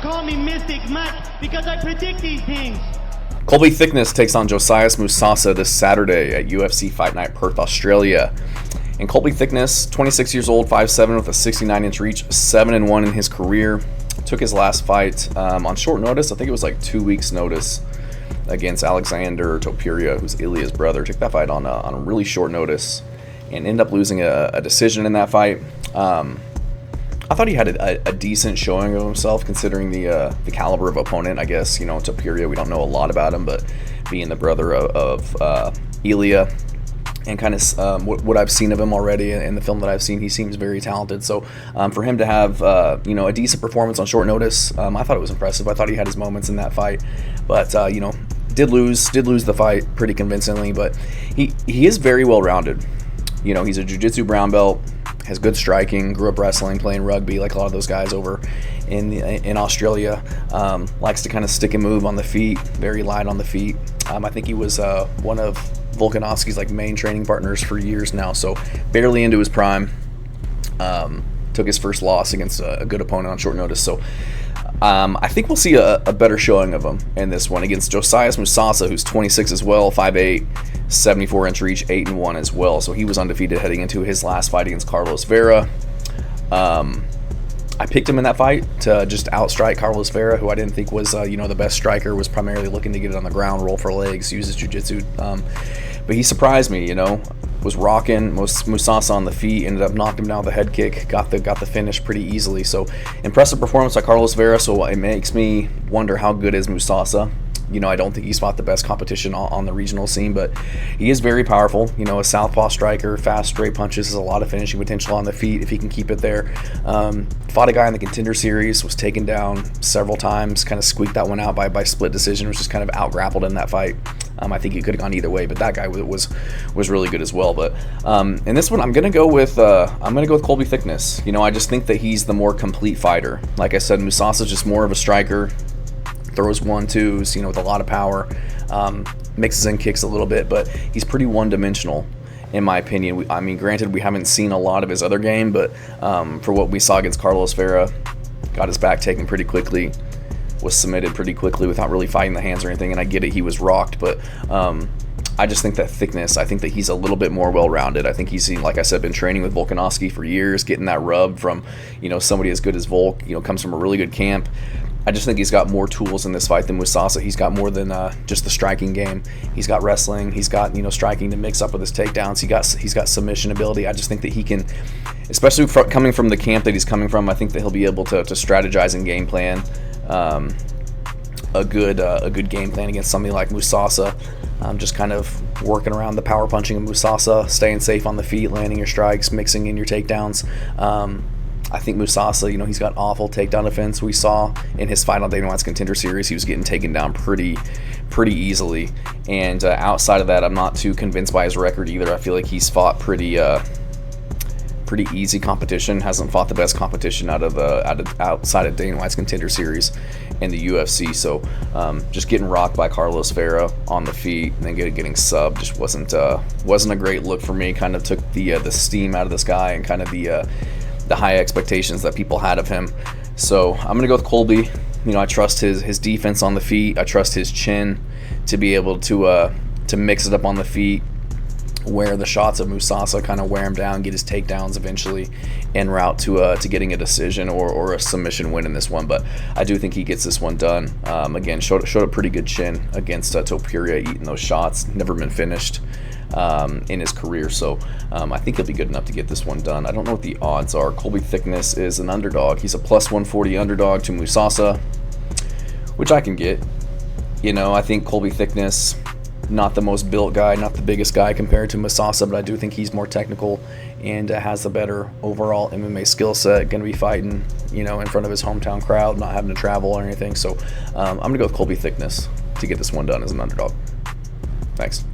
call me Mystic Mac because I predict these things. Colby Thicknesse takes on Josias Musasa this Saturday at UFC Fight Night, Perth, Australia. And Colby Thicknesse, 26 years old, 5'7", with a 69-inch reach, 7-1 in his career. Took his last fight on short notice. I think it was like 2 weeks' notice against Alexander Topuria, who's Ilya's brother. Took that fight on a really short notice and ended up losing a decision in that fight. I thought he had a decent showing of himself considering the caliber of opponent. I guess, Topuria, we don't know a lot about him, but being the brother of Ilya, and kind of what I've seen of him already in the film that I've seen, he seems very talented. So for him to have a decent performance on short notice, I thought it was impressive. I thought he had his moments in that fight, but did lose the fight pretty convincingly. But he is very well rounded. He's a jiu-jitsu brown belt, has good striking, grew up wrestling, playing rugby like a lot of those guys over in Australia. Likes to kind of stick and move on the feet, very light on the feet. I think he was one of Volkanovski's main training partners for years now, so barely into his prime. Took his first loss against a good opponent on short notice, so I think we'll see a better showing of him in this one against Josias Musasa, who's 26 as well, 5'8", 74-inch reach, 8-1 as well. So he was undefeated heading into his last fight against Carlos Vera. I picked him in that fight to just outstrike Carlos Vera, who I didn't think was the best striker, was primarily looking to get it on the ground, roll for legs, use his jiu-jitsu. But he surprised me, was rocking Musasa on the feet, ended up knocking him down with a head kick, got the finish pretty easily. So impressive performance by Carlos Vera. So it makes me wonder how good is Musasa. I don't think he's fought the best competition on the regional scene, but he is very powerful. A southpaw striker, fast straight punches, has a lot of finishing potential on the feet if he can keep it there. Fought a guy in the Contender Series, was taken down several times, kind of squeaked that one out by split decision, was just kind of out-grappled in that fight. I think it could have gone either way, but that guy was really good as well. But in this one, I'm gonna go with Colby Thicknesse. I just think that he's the more complete fighter. Like I said, Musasa's just more of a striker. Throws 1-2s, with a lot of power, mixes in kicks a little bit, but he's pretty one-dimensional, in my opinion. Granted, we haven't seen a lot of his other game, but for what we saw against Carlos Vera, got his back taken pretty quickly, was submitted pretty quickly without really fighting the hands or anything, and I get it, he was rocked, but I just think that Thicknesse, I think that he's a little bit more well-rounded. I think he's, like I said, been training with Volkanovski for years, getting that rub from, somebody as good as Volk, comes from a really good camp. I just think he's got more tools in this fight than Musasa. He's got more than just the striking game. He's got wrestling. He's got striking to mix up with his takedowns. He's got submission ability. I just think that he can, especially coming from the camp that he's coming from, I think that he'll be able to strategize and game plan a good game plan against somebody like Musasa. Just kind of working around the power punching of Musasa, staying safe on the feet, landing your strikes, mixing in your takedowns. I think Musasa, he's got awful takedown defense. We saw in his fight on Dana White's Contender Series, he was getting taken down pretty easily. And outside of that, I'm not too convinced by his record either. I feel like he's fought pretty easy competition. Hasn't fought the best competition outside of Dana White's Contender Series in the UFC. So just getting rocked by Carlos Vera on the feet and then getting subbed just wasn't a great look for me. Kind of took the steam out of this guy and kind of the high expectations that people had of him. So I'm gonna go with Colby. I trust his defense on the feet. I trust his chin to be able to mix it up on the feet, wear the shots of Musasa, kind of wear him down, get his takedowns eventually en route to getting a decision or a submission win in this one. But I do think he gets this one done. Again, showed a pretty good chin against Topuria, eating those shots. Never been finished in his career, so I think he'll be good enough to get this one done. I don't know what the odds are. Colby Thicknesse is an underdog. He's a plus 140 underdog to Musasa, which I can get. I think Colby Thicknesse, not the most built guy, not the biggest guy compared to Musasa, but I do think he's more technical and has the better overall MMA skill set. Going to be fighting, in front of his hometown crowd, not having to travel or anything. So I'm going to go with Colby Thicknesse to get this one done as an underdog. Thanks.